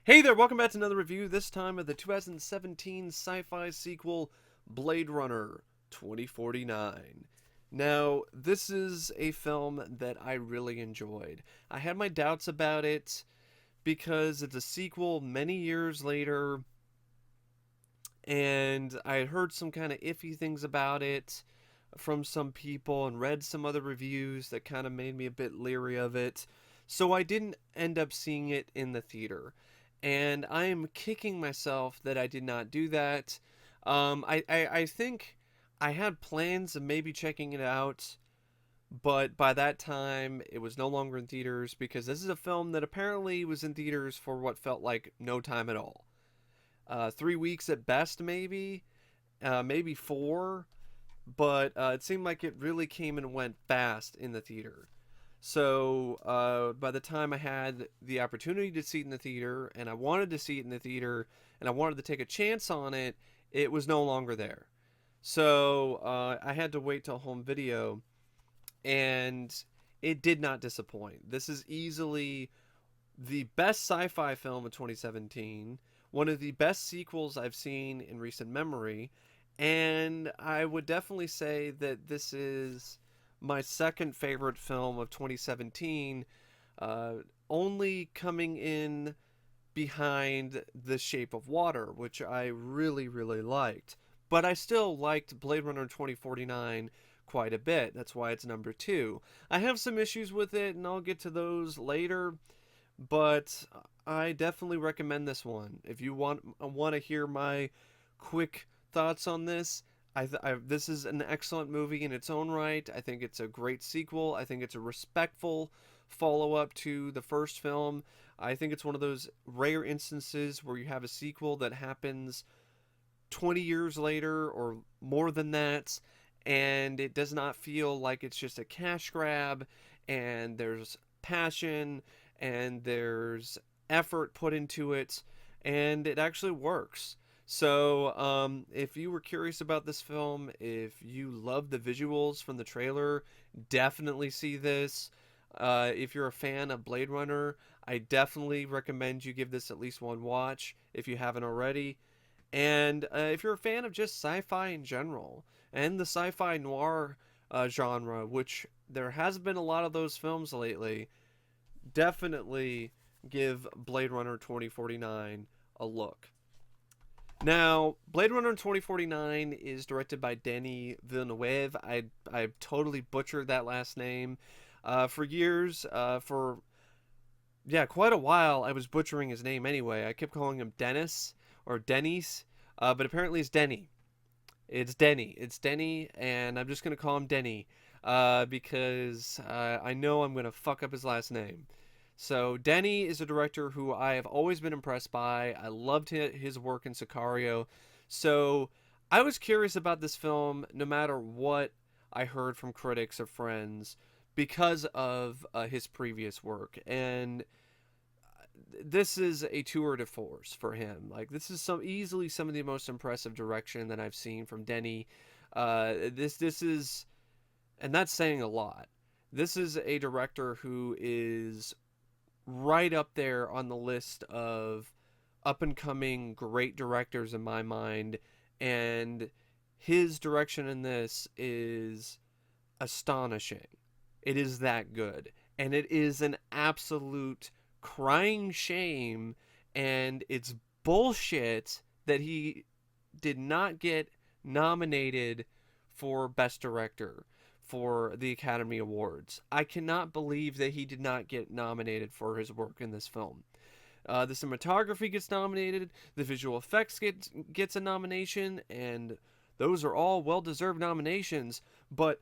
Hey there, welcome back to another review, this time of the 2017 sci-fi sequel, Blade Runner 2049. Now, this is a film that I really enjoyed. I had my doubts about it because it's a sequel many years later, and I had heard some kind of iffy things about it from some people and read some other reviews that kind of made me a bit leery of it. So I didn't end up seeing it in the theater. And I am kicking myself that I did not do that. I think I had plans of maybe checking it out, but by that time it was no longer in theaters because this is a film that apparently was in theaters for what felt like no time at all. 3 weeks at best, maybe, maybe four, but it seemed like it really came and went fast in the theater. So by the time I had the opportunity to see it in the theater, and I wanted to see it in the theater, and I wanted to take a chance on it, it was no longer there. So I had to wait till home video, and it did not disappoint. This is easily the best sci-fi film of 2017, one of the best sequels I've seen in recent memory, and I would definitely say that this is my second favorite film of 2017, uh, only coming in behind The Shape of Water, which I really, really liked. But I still liked Blade Runner 2049 quite a bit. That's why it's number two. I have some issues with it, and I'll get to those later, but I definitely recommend this one. If you want to hear my quick thoughts on this, this is an excellent movie in its own right. I think it's a great sequel. I think it's a respectful follow up to the first film. I think it's one of those rare instances where you have a sequel that happens 20 years later or more than that, and it does not feel like it's just a cash grab, and there's passion and there's effort put into it, and it actually works. So, if you were curious about this film, if you love the visuals from the trailer, definitely see this. If you're a fan of Blade Runner, I definitely recommend you give this at least one watch if you haven't already. And if you're a fan of just sci-fi in general and the sci-fi noir genre, which there has been a lot of those films lately, definitely give Blade Runner 2049 a look. Now, Blade Runner 2049 is directed by Denis Villeneuve. I totally butchered that last name. For years, for yeah, quite a while, I was butchering his name anyway. I kept calling him Denis or Denis, but apparently it's Denny. It's Denny. It's Denny, and I'm just gonna call him Denny, because I know I'm gonna fuck up his last name. So Denny is a director who I have always been impressed by. I loved his work in Sicario. So I was curious about this film, no matter what I heard from critics or friends, because of his previous work. And this is a tour de force for him. Like, this is easily some of the most impressive direction that I've seen from Denny. This is, and that's saying a lot. This is a director who is right up there on the list of up and coming great directors in my mind, and his direction in this is astonishing. It is that good, and it is an absolute crying shame, and it's bullshit that he did not get nominated for Best Director for the Academy Awards. I cannot believe that he did not get nominated for his work in this film. The cinematography gets nominated, the visual effects gets a nomination, and those are all well-deserved nominations, but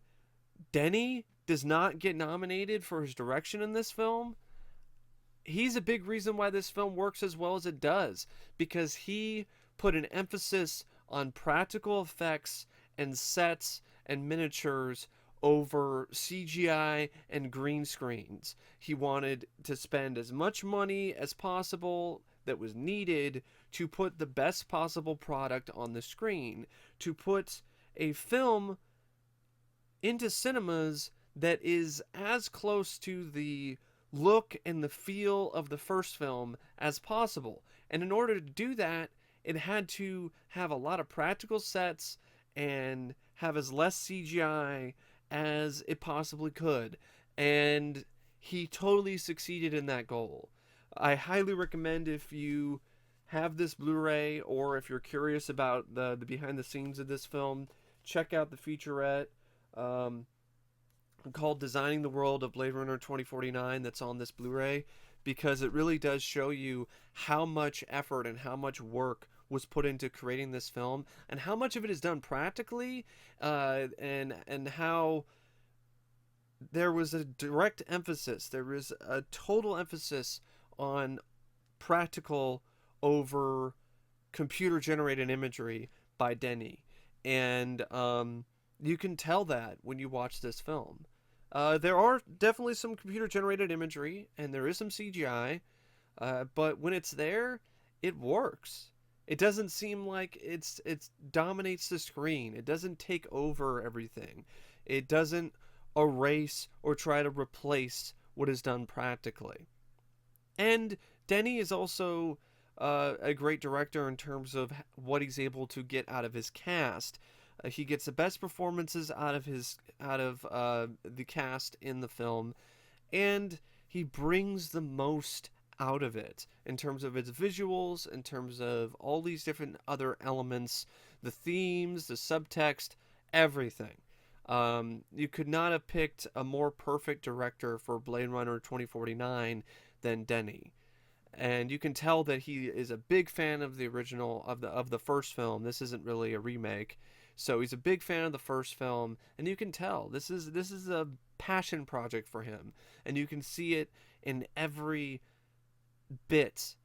Denny does not get nominated for his direction in this film. He's a big reason why this film works as well as it does, because he put an emphasis on practical effects and sets and miniatures over CGI and green screens. He wanted to spend as much money as possible that was needed to put the best possible product on the screen, to put a film into cinemas that is as close to the look and the feel of the first film as possible. And in order to do that, it had to have a lot of practical sets and have as less CGI as it possibly could. And he totally succeeded in that goal. I highly recommend, if you have this Blu-ray or if you're curious about the behind the scenes of this film, check out the featurette um, called Designing the World of Blade Runner 2049 that's on this Blu-ray, because it really does show you how much effort and how much work was put into creating this film, and how much of it is done practically, and how there was a direct emphasis, there was a total emphasis on practical over computer generated imagery by Denis. And you can tell that when you watch this film. There are definitely some computer generated imagery, and there is some CGI, but when it's there, it works. It doesn't seem like it dominates the screen. It doesn't take over everything. It doesn't erase or try to replace what is done practically. And Denis is also a great director in terms of what he's able to get out of his cast. He gets the best performances out of the cast in the film, and he brings the most out of it in terms of its visuals, in terms of all these different other elements, the themes, the subtext, everything. You could not have picked a more perfect director for Blade Runner 2049 than Denis. And you can tell that he is a big fan of the original of the first film. This isn't really a remake, so he's a big fan of the first film, and you can tell this is a passion project for him, and you can see it in every bit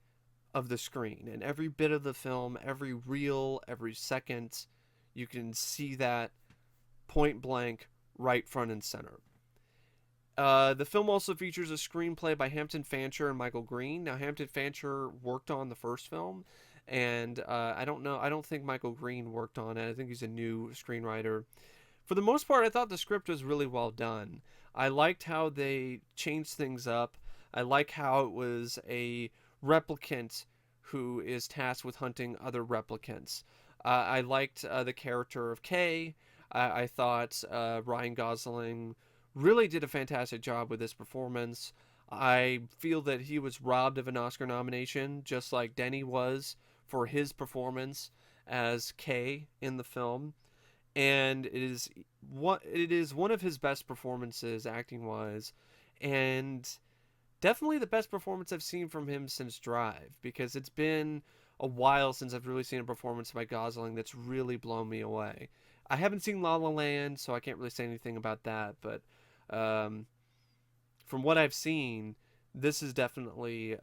of the screen, and every bit of the film, every reel, every second. You can see that point blank, right front and center. The film also features a screenplay by Hampton Fancher and Michael Green. Now, Hampton Fancher worked on the first film, and I don't think Michael Green worked on it. I think he's a new screenwriter. For the most part, I thought the script was really well done. I liked how they changed things up. I like how it was a replicant who is tasked with hunting other replicants. I liked the character of Kay. I thought Ryan Gosling really did a fantastic job with this performance. I feel that he was robbed of an Oscar nomination, just like Denis was for his performance as Kay in the film. And it is one of his best performances acting wise, and definitely the best performance I've seen from him since Drive, because it's been a while since I've really seen a performance by Gosling that's really blown me away. I haven't seen La La Land, so I can't really say anything about that, but from what I've seen, this is definitely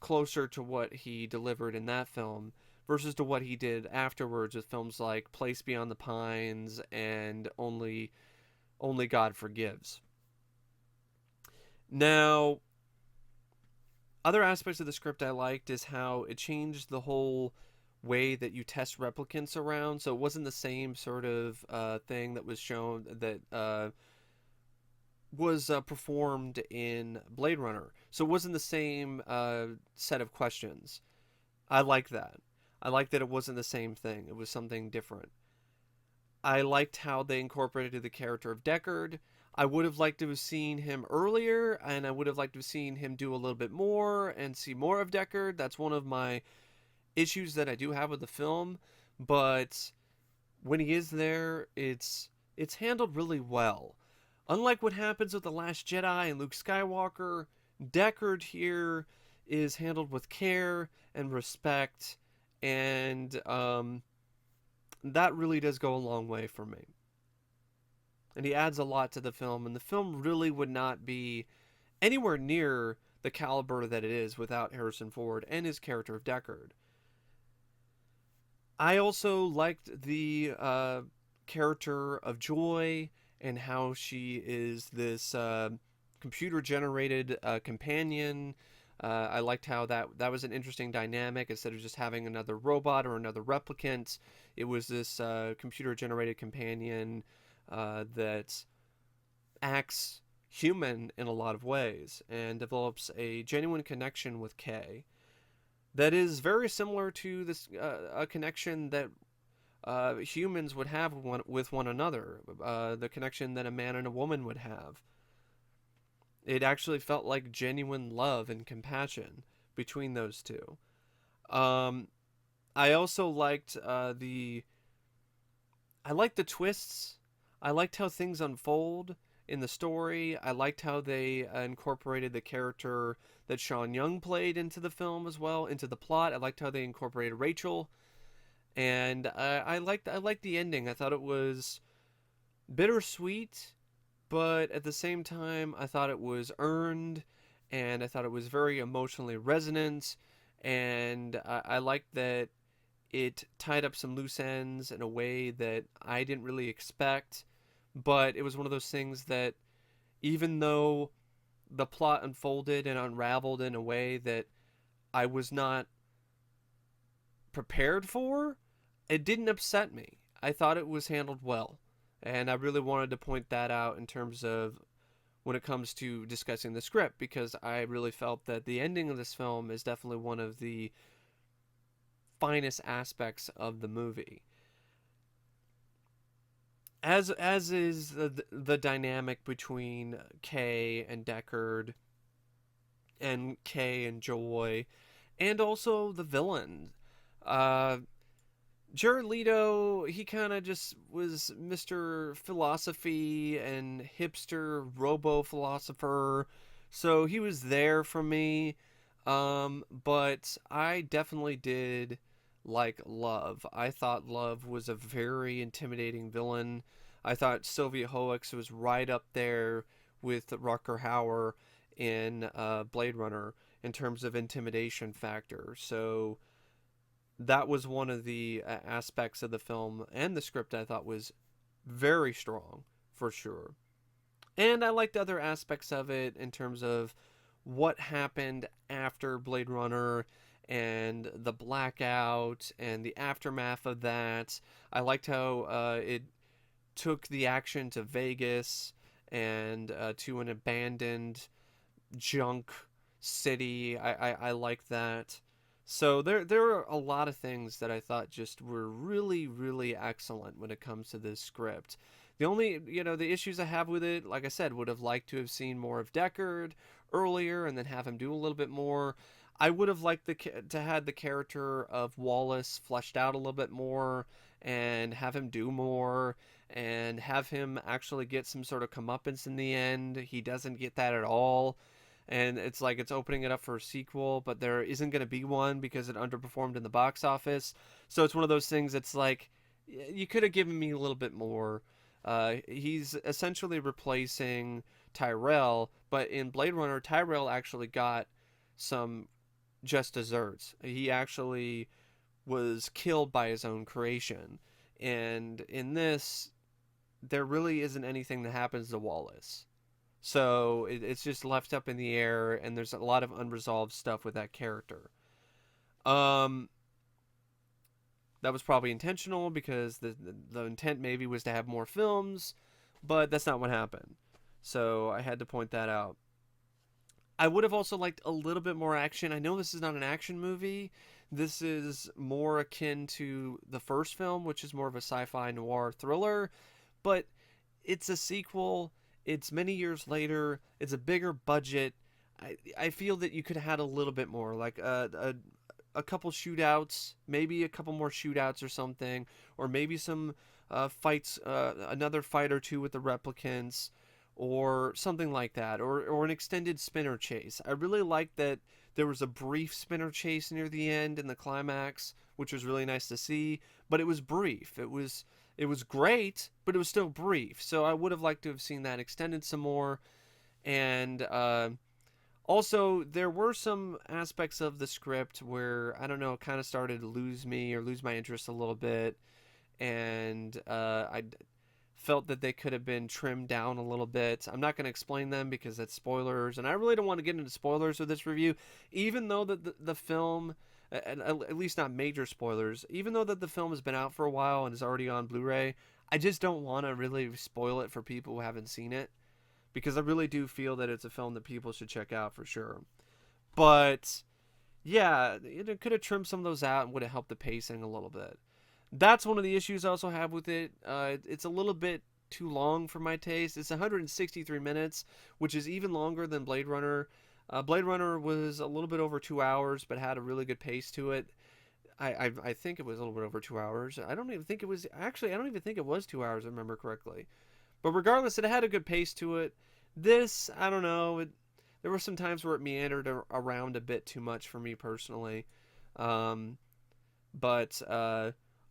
closer to what he delivered in that film versus to what he did afterwards with films like Place Beyond the Pines and Only God Forgives. Now, other aspects of the script I liked is how it changed the whole way that you test replicants around. So it wasn't the same sort of thing that was shown that was performed in Blade Runner. So it wasn't the same set of questions. I like that. I like that it wasn't the same thing. It was something different. I liked how they incorporated the character of Deckard. I would have liked to have seen him earlier, and I would have liked to have seen him do a little bit more and see more of Deckard. That's one of my issues that I do have with the film, but when he is there, it's handled really well. Unlike what happens with The Last Jedi and Luke Skywalker, Deckard here is handled with care and respect, and that really does go a long way for me. And he adds a lot to the film, and the film really would not be anywhere near the caliber that it is without Harrison Ford and his character of Deckard. I also liked the character of Joy and how she is this computer-generated companion. I liked how that was an interesting dynamic. Instead of just having another robot or another replicant, it was this computer-generated companion that acts human in a lot of ways and develops a genuine connection with Kay that is very similar to this a connection that humans would have with one another, the connection that a man and a woman would have. It actually felt like genuine love and compassion between those two. Um, I also liked I liked the twists. I liked how things unfold in the story. I liked how they incorporated the character that Sean Young played into the film as well, into the plot. I liked how they incorporated Rachel, and I liked the ending. I thought it was bittersweet, but at the same time, I thought it was earned, and I thought it was very emotionally resonant, and I liked that it tied up some loose ends in a way that I didn't really expect. But it was one of those things that, even though the plot unfolded and unraveled in a way that I was not prepared for, it didn't upset me. I thought it was handled well. And I really wanted to point that out in terms of when it comes to discussing the script, because I really felt that the ending of this film is definitely one of the finest aspects of the movie. As is the dynamic between Kay and Deckard, and Kay and Joy, and also the villain. Uh, Jared Leto, he kind of just was Mr. Philosophy and hipster robo philosopher, so he was there for me. But I definitely did like Love. I thought Love was a very intimidating villain. I thought Sylvia Hoeks was right up there with Rutger Hauer in Blade Runner in terms of intimidation factor. So that was one of the aspects of the film and the script I thought was very strong, for sure. And I liked other aspects of it in terms of what happened after Blade Runner and the blackout and the aftermath of that. I liked how it took the action to Vegas and to an abandoned junk city. I like that. So there are a lot of things that I thought just were really, really excellent when it comes to this script. The only, the issues I have with it, like I said, would have liked to have seen more of Deckard earlier and then have him do a little bit more. I would have liked to had the character of Wallace fleshed out a little bit more and have him do more and have him actually get some sort of comeuppance in the end. He doesn't get that at all. And it's like it's opening it up for a sequel, but there isn't going to be one because it underperformed in the box office. So it's one of those things that's like, you could have given me a little bit more. He's essentially replacing Tyrell, but in Blade Runner, Tyrell actually got some just desserts. He actually was killed by his own creation. And in this, there really isn't anything that happens to Wallace. So it's just left up in the air, and there's a lot of unresolved stuff with that character. Um, that was probably intentional because the intent maybe was to have more films, but that's not what happened. So I had to point that out. I would have also liked a little bit more action. I know this is not an action movie. This is more akin to the first film, which is more of a sci-fi noir thriller, but it's a sequel. It's many years later. It's a bigger budget. I feel that you could have had a little bit more, like a couple shootouts, maybe a couple more shootouts or something, or maybe some fights, another fight or two with the replicants, or something like that, or an extended spinner chase. I really liked that there was a brief spinner chase near the end in the climax, which was really nice to see, but it was brief. It was great, but it was still brief. So I would have liked to have seen that extended some more. And also, there were some aspects of the script where, I don't know, it kind of started to lose me or lose my interest a little bit. And I felt that they could have been trimmed down a little bit. I'm not going to explain them because that's spoilers. And I really don't want to get into spoilers with this review, even though the film, at least not major spoilers, even though that the film has been out for a while and is already on Blu-ray, I just don't want to really spoil it for people who haven't seen it, because I really do feel that it's a film that people should check out for sure. But yeah, it could have trimmed some of those out and would have helped the pacing a little bit. That's one of the issues I also have with it. It's a little bit too long for my taste. It's 163 minutes, which is even longer than Blade Runner. Blade Runner was a little bit over 2 hours, but had a really good pace to it. I think it was a little bit over 2 hours. I don't even think it was actually. I don't even think it was 2 hours. If I remember correctly. But regardless, it had a good pace to it. This, I don't know. There were some times where it meandered around a bit too much for me personally. Um, but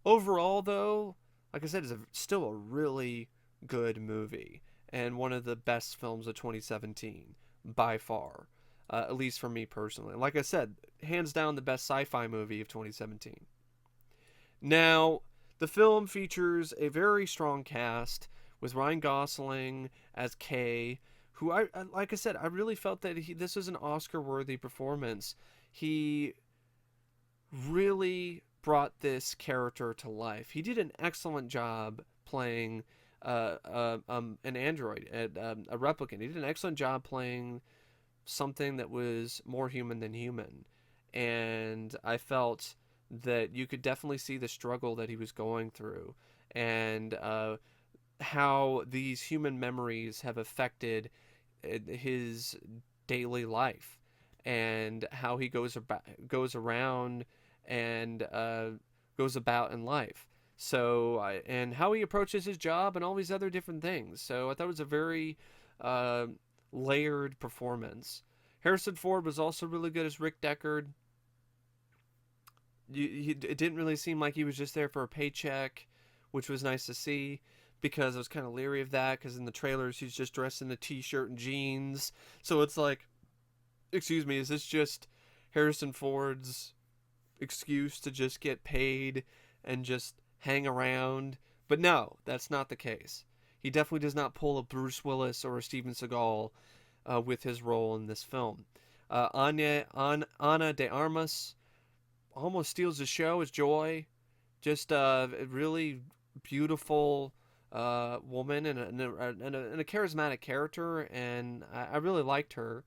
overall, though, like I said, it's still a really good movie and one of the best films of 2017 by far, at least for me personally. Like I said, hands down the best sci-fi movie of 2017. Now, the film features a very strong cast with Ryan Gosling as Kay, who like I said, I really felt that this was an Oscar-worthy performance. He really brought this character to life. He did an excellent job playing an android, a replicant. He did an excellent job playing something that was more human than human. And I felt that you could definitely see the struggle that he was going through and how these human memories have affected his daily life and how he goes around and goes about in life. So and how he approaches his job and all these other different things. So I thought it was a very uh, layered performance. Harrison Ford was also really good as Rick Deckard. It didn't really seem like he was just there for a paycheck, which was nice to see because I was kind of leery of that because in the trailers he's just dressed in a t-shirt and jeans. So it's like, excuse me, is this just Harrison Ford's excuse to just get paid and just hang around? But no, that's not the case. He definitely does not pull a Bruce Willis or a Steven Seagal with his role in this film. Ana de Armas almost steals the show as Joy. Just a really beautiful woman and a charismatic character, and I really liked her.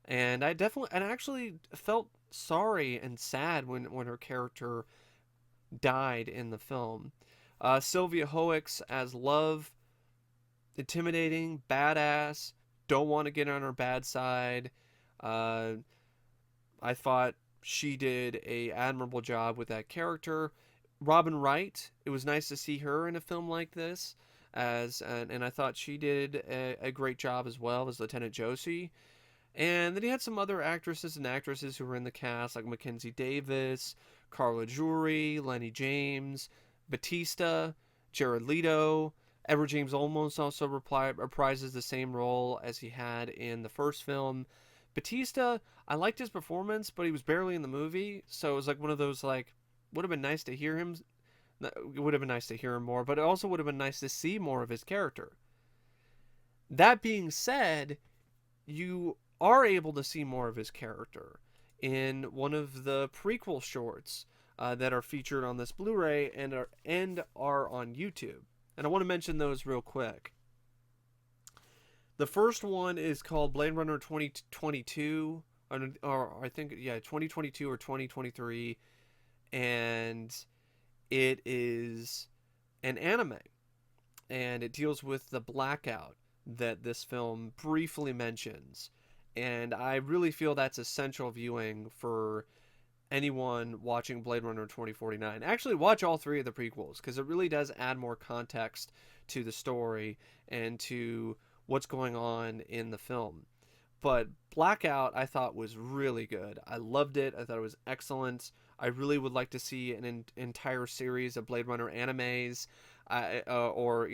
And I actually felt sorry and sad when her character died in the film. Sylvia Hoeks as Love, intimidating, badass, don't want to get on her bad side. Uh, I thought she did a admirable job with that character. Robin Wright, it was nice to see her in a film like this, and I thought she did a great job as well as Lieutenant Josie. And then he had some other actresses and actresses who were in the cast, like Mackenzie Davis, Carla Juri, Lenny James, Bautista, Jared Leto. Edward James Olmos also reprises the same role as he had in the first film. Bautista, I liked his performance, but he was barely in the movie, so it was like one of those like, would have been nice to hear him. It would have been nice to hear him more, but it also would have been nice to see more of his character. That being said, you are able to see more of his character in one of the prequel shorts that are featured on this Blu-ray and are on YouTube. And I want to mention those real quick. The first one is called Blade Runner 2022, or I think, yeah, 2022 or 2023, and it is an anime, and it deals with the blackout that this film briefly mentions. And I really feel that's essential viewing for anyone watching Blade Runner 2049. Actually, watch all three of the prequels because it really does add more context to the story and to what's going on in the film. But Blackout, I thought was really good. I loved it. I thought it was excellent. I really would like to see an entire series of Blade Runner animes, or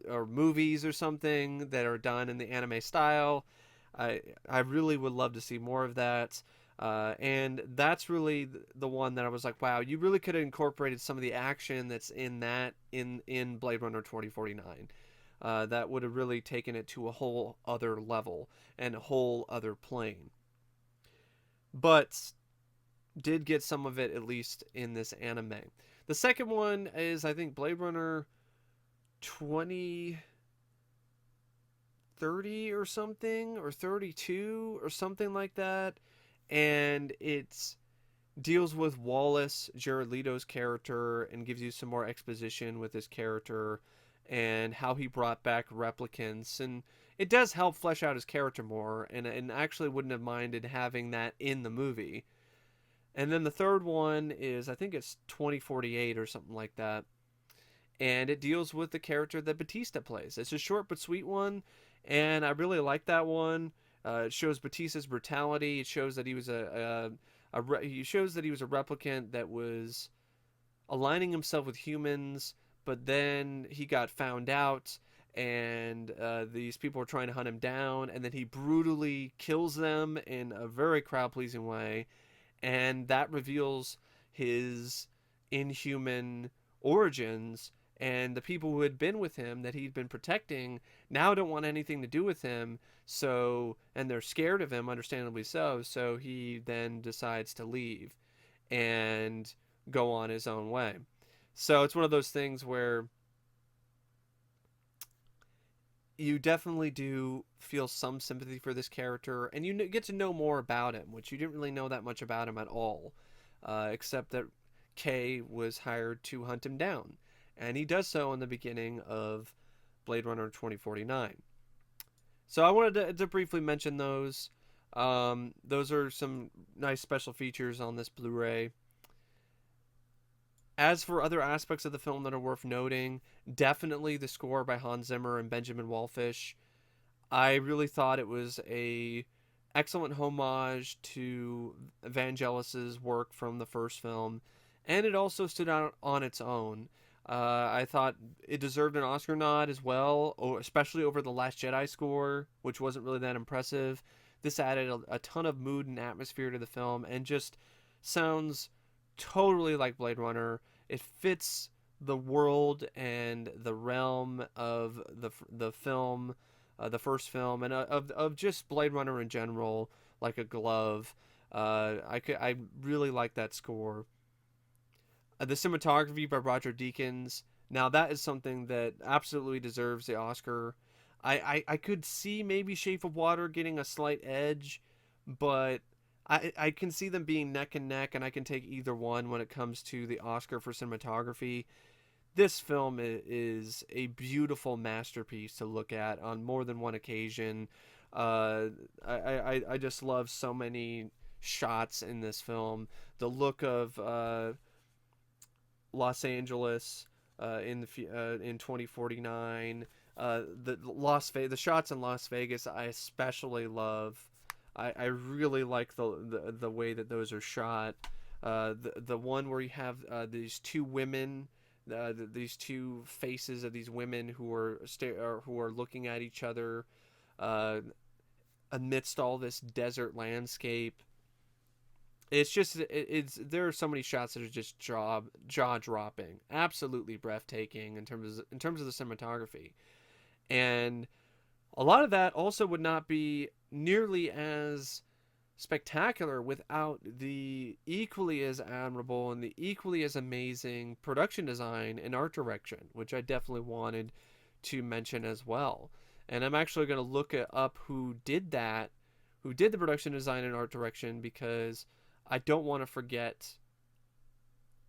or movies or something that are done in the anime style. I really would love to see more of that. And that's really the one that I was like, wow, you really could have incorporated some of the action that's in Blade Runner 2049. That would have really taken it to a whole other level and a whole other plane. But did get some of it at least in this anime. The second one is, I think, Blade Runner 2039, 30 or something, or 32 or something like that. And it's deals with Wallace, Jared Leto's character, and gives you some more exposition with his character and how he brought back replicants. And it does help flesh out his character more, and actually wouldn't have minded having that in the movie. And then the third one is, I think it's 2048 or something like that. And it deals with the character that Bautista plays. It's a short but sweet one, and I really like that one. It shows Bautista's brutality. It shows that he was he shows that he was a replicant that was aligning himself with humans, but then he got found out, and these people were trying to hunt him down, and then he brutally kills them in a very crowd pleasing way, and that reveals his inhuman origins. And the people who had been with him that he'd been protecting now don't want anything to do with him. So, and they're scared of him, understandably so. So he then decides to leave and go on his own way. So it's one of those things where you definitely do feel some sympathy for this character, and you get to know more about him, which you didn't really know that much about him at all, except that Kay was hired to hunt him down, and he does so in the beginning of Blade Runner 2049. So I wanted to briefly mention those. Those are some nice special features on this Blu-ray. As for other aspects of the film that are worth noting, definitely the score by Hans Zimmer and Benjamin Wallfisch. I really thought it was a excellent homage to Vangelis's work from the first film, and it also stood out on its own. I thought it deserved an Oscar nod as well, especially over the Last Jedi score, which wasn't really that impressive. This added a ton of mood and atmosphere to the film, and just sounds totally like Blade Runner. It fits the world and the realm of the film, the first film, and of just Blade Runner in general, like a glove. I really like that score. The cinematography by Roger Deakins. Now that is something that absolutely deserves the Oscar. I could see maybe Shape of Water getting a slight edge, but I can see them being neck and neck, and I can take either one when it comes to the Oscar for cinematography. This film is a beautiful masterpiece to look at on more than one occasion. I just love so many shots in this film. The look of Los Angeles in 2049. The shots in Las Vegas I especially love. I really like the way that those are shot. The one where you have these two women, these two faces of these women who are looking at each other amidst all this desert landscape. There are so many shots that are just jaw dropping, absolutely breathtaking in terms of the cinematography, and a lot of that also would not be nearly as spectacular without the equally as admirable and the equally as amazing production design and art direction, which I definitely wanted to mention as well. And I'm actually going to look up who did the production design and art direction, because I don't want to forget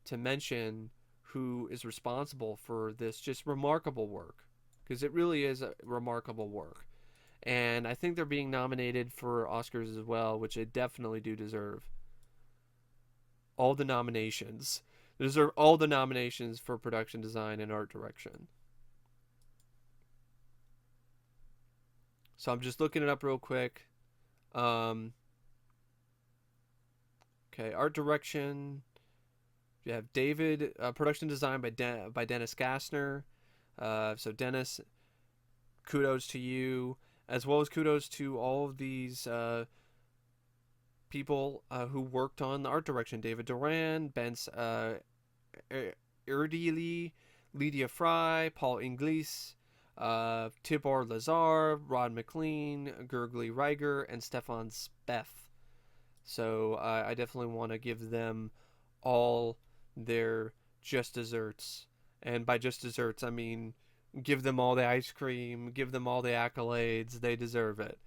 to mention who is responsible for this just remarkable work, because it really is a remarkable work. And I think they're being nominated for Oscars as well, which they definitely do deserve. All the nominations. They deserve all the nominations for production design and art direction. So I'm just looking it up real quick. Okay, art direction. You have David, production design by Dennis Gassner. So Dennis, kudos to you, as well as kudos to all of these people who worked on the art direction. David Duran, Ben Erdely, Lydia Fry, Paul Inglis, Tibor Lazar, Rod McLean, Gurgly Reiger, and Stefan Speff. So I definitely want to give them all their just desserts. And by just desserts, I mean Give them all the ice cream, give them all the accolades. They deserve it.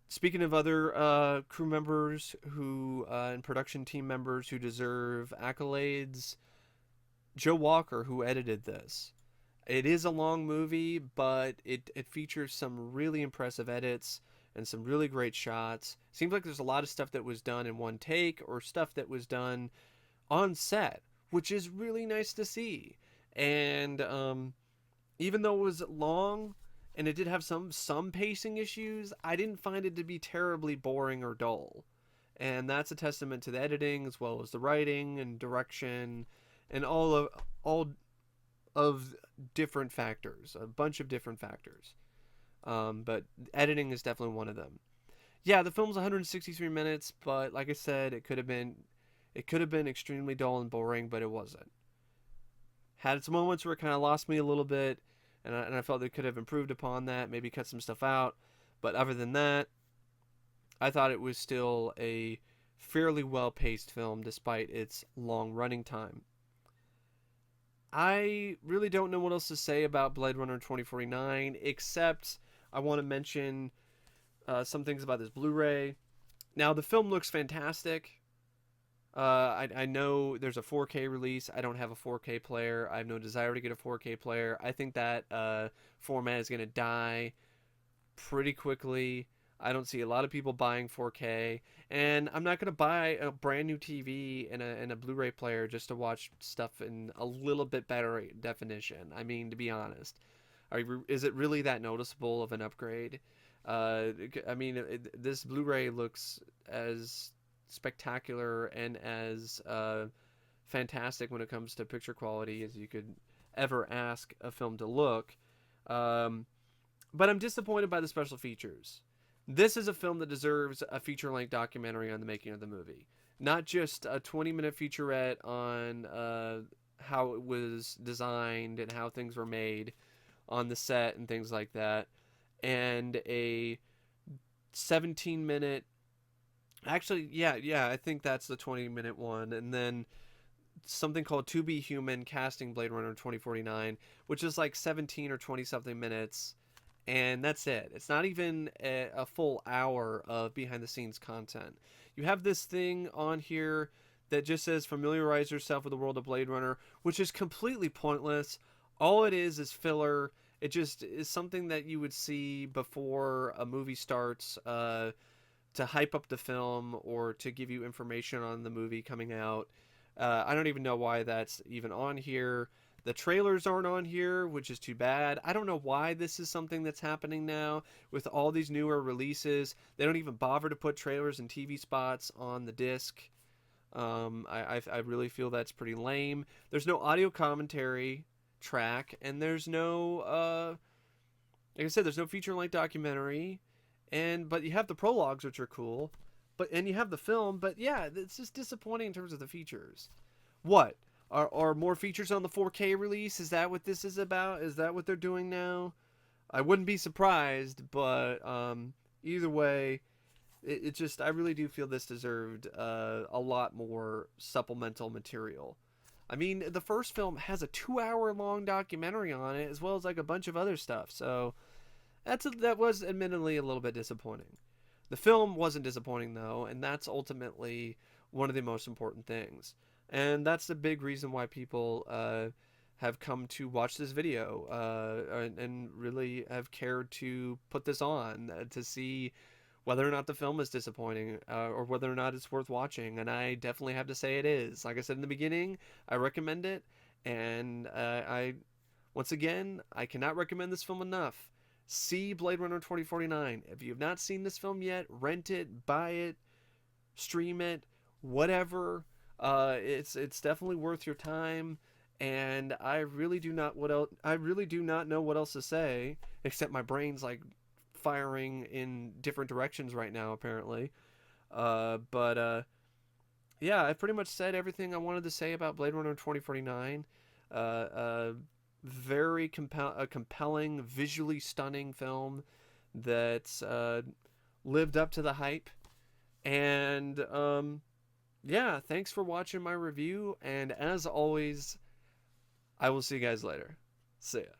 Speaking of other crew members who and production team members who deserve accolades, Joe Walker, who edited this. It is a long movie, but it features some really impressive edits and some really great shots. Seems like there's a lot of stuff that was done in one take or stuff that was done on set, which is really nice to see. And even though it was long and it did have some pacing issues, I didn't find it to be terribly boring or dull. And that's a testament to the editing as well as the writing and direction and all of different factors, a bunch of different factors. But editing is definitely one of them. Yeah, the film's 163 minutes, but like I said, it could have been extremely dull and boring, but it wasn't. Had its moments where it kind of lost me a little bit, and I felt they could have improved upon that, maybe cut some stuff out. But other than that, I thought it was still a fairly well paced film despite its long running time. I really don't know what else to say about Blade Runner 2049, except I want to mention some things about this Blu ray. Now, the film looks fantastic. I know there's a 4K release. I don't have a 4K player. I have no desire to get a 4K player. I think that format is going to die pretty quickly. I don't see a lot of people buying 4K, and I'm not going to buy a brand new TV and a Blu-ray player just to watch stuff in a little bit better definition. I mean, to be honest, is it really that noticeable of an upgrade? I mean, this Blu-ray looks as spectacular and as fantastic when it comes to picture quality as you could ever ask a film to look. But I'm disappointed by the special features. This is a film that deserves a feature-length documentary on the making of the movie, not just a 20-minute featurette on how it was designed and how things were made on the set and things like that, and a 17-minute. Actually, yeah, I think that's the 20-minute one, and then something called To Be Human casting Blade Runner 2049, which is like 17 or 20 something minutes, and that's it. It's not even a full hour of behind the scenes content. You have this thing on here that just says familiarize yourself with the world of Blade Runner, which is completely pointless. All it is filler. It just is something that you would see before a movie starts to hype up the film or to give you information on the movie coming out. I don't even know why that's even on here. The trailers aren't on here, which is too bad. I don't know why this is something that's happening now with all these newer releases. They don't even bother to put trailers and TV spots on the disc. I really feel that's pretty lame. There's no audio commentary track, and there's no, like I said, there's no feature-length documentary. But you have the prologues, which are cool. And you have the film, but yeah, it's just disappointing in terms of the features. What? Are more features on the 4K release? Is that what this is about? Is that what they're doing now? I wouldn't be surprised, but either way, it just, I really do feel this deserved a lot more supplemental material. I mean, the first film has a 2-hour long documentary on it, as well as like a bunch of other stuff. So that was admittedly a little bit disappointing. The film wasn't disappointing though, and that's ultimately one of the most important things. And that's the big reason why people have come to watch this video and really have cared to put this on to see whether or not the film is disappointing or whether or not it's worth watching. And I definitely have to say it is. Like I said in the beginning, I recommend it. And once again, I cannot recommend this film enough. See Blade Runner 2049. If you have not seen this film yet, rent it, buy it, stream it, whatever. It's definitely worth your time, and I really do not know what else to say, except my brain's like firing in different directions right now apparently. But yeah, I pretty much said everything I wanted to say about Blade Runner 2049. Very compelling, visually stunning film that's lived up to the hype. And yeah, thanks for watching my review. And as always, I will see you guys later. See ya.